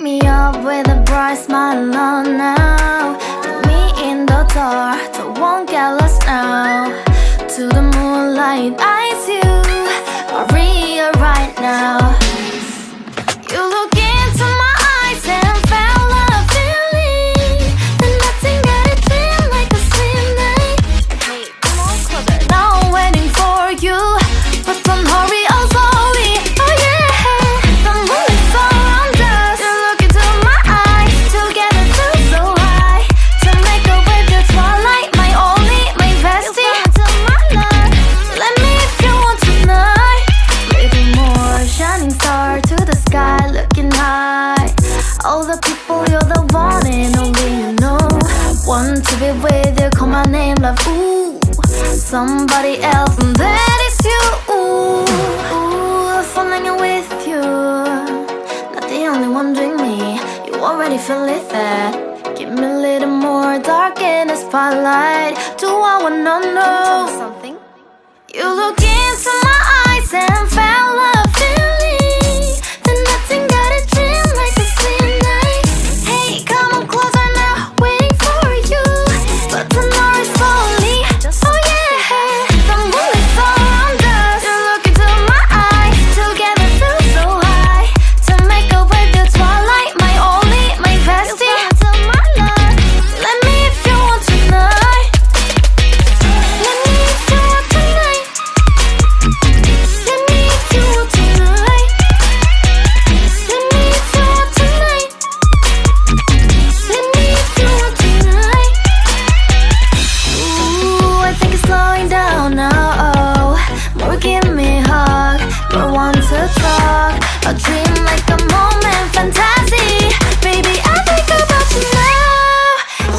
me up with a bright smile on now. Put me in the dark, so won't get lost now. To the moonlight, eyes you, Maria right now. You look into my eyes and felt a feeling that nothing got it feel like a slim night. Hey, come on closer. Now I'm waiting for you, but don't hurry, oh slowly. Oh yeah, the moon is around us. You look into my eyes, together feel so high. To make up with the twilight, my only, my bestie. You fell into my love, let me if you want tonight. Little more shining star to the sky, looking high. All the people, you're the one and only you know. Want to be with you, call my name, love, ooh. Somebody else, and that is you, ooh. Falling with you, not the only one doing me. You already feel it there. Give me a little more dark in the spotlight. Do I wanna know something? You look into my eyes and felt a feeling that nothing got a dream like a slim night. Hey, come on closer now, waiting for you, but tonight is slowly. Oh yeah, the moon is around us. You look into my eyes, together feel so high. To make up with the twilight, my only, my bestie. You fell into my love, let me if you want tonight. Let me if you want tonight. Let me if you want tonight. Let me if you want tonight. Let me if you want tonight. Ooh, I think it's slowing down now. Oh, more give me a hug, more want to talk. A dream like a moment, fantasy. Baby, I think about you now.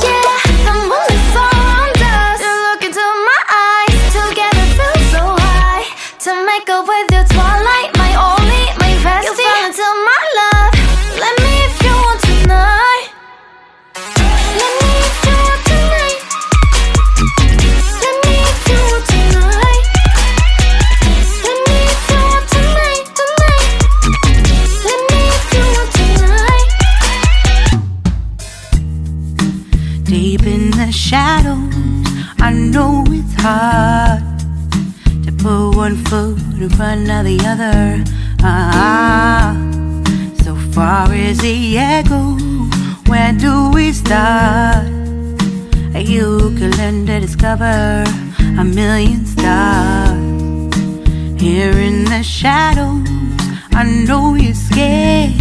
Yeah, the moon is around us. You look into my eyes, together feel so high. To make up with your twilight, my only, my bestie. You fell into my love, let me if you want tonight. Let me if you want tonight. Let me if you want tonight. Let me if you want tonight, tonight. Let me if you want tonight. Deep in the shadows, I know it's hard to put one foot in front of the other. So far as the echo, where do we start? You can learn to discover a million stars. Here in the shadows, I know you're scared.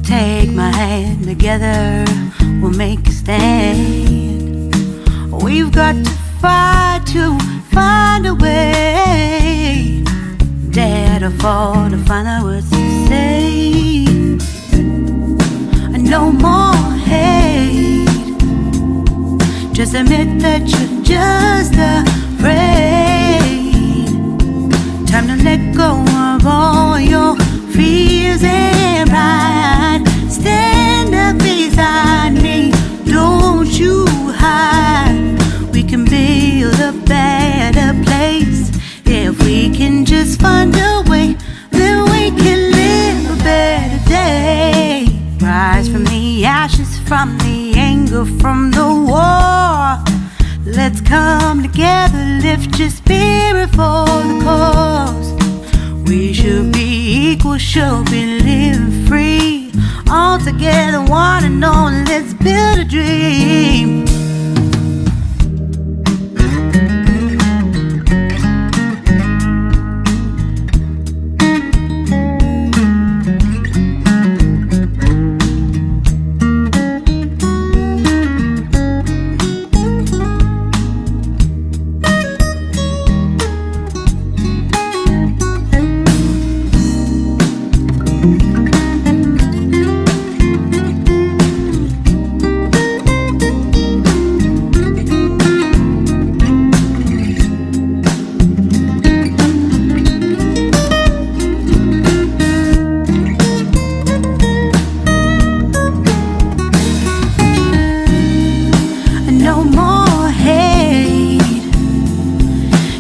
Take my hand, together we'll make a stand. We've got to fight to find a way. Dare to fall to find out what to say. No more hate. Just admit that you're just afraid. Time to let go of all your fears and pride. Stand up beside me, don't you hide. We can build a better place. If we can just find a way, then we can live a better day. Rise from the ashes, from the anger, from the war. Let's come together, lift your spirit for the cause. We should be equal, should be living free. All together, one and all, let's build a dream.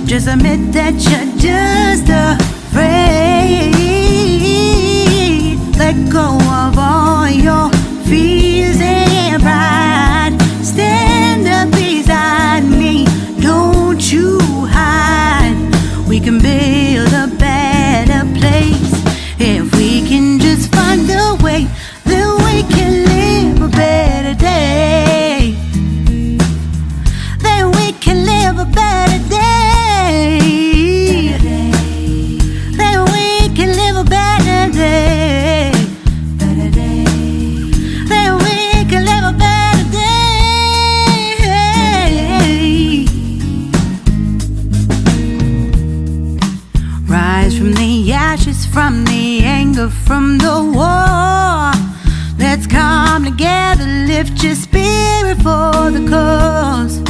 Just admit that you're just afraid. Let go of all together from the war. Let's come together, lift your spirit for the cause.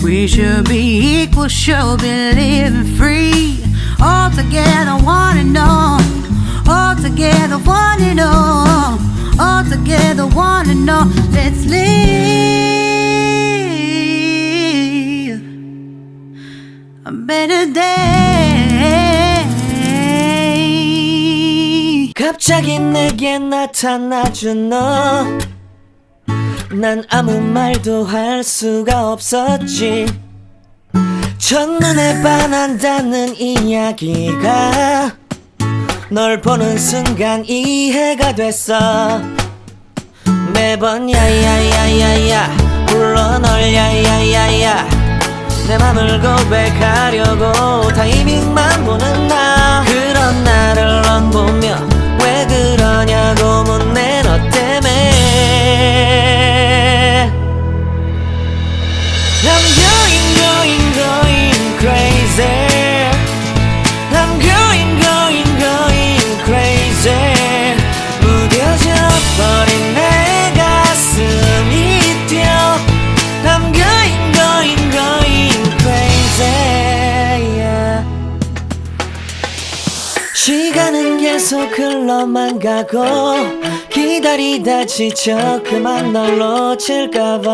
We should be equal, should be living free. All together, one and all. All together, one and all. All together, one and all. Let's live a better day. 갑자기 내게 나타나준 너, 난 아무 말도 할 수가 없었지. 첫눈에 반한다는 이야기가 널 보는 순간 이해가 됐어. 매번 야야야야야 불러 널 야야야야, 내 맘을 고백하려고 타이밍만 보는 나. 그런 나를 넌 보며 왜 그러냐고 묻네, 너 때문에. I'm going crazy. I'm going crazy. 무뎌져 버린 내 가슴이 뛰어. I'm going crazy, yeah. 시간은 계속 흘러만 가고 기다리다 지쳐 그만 널 놓칠까봐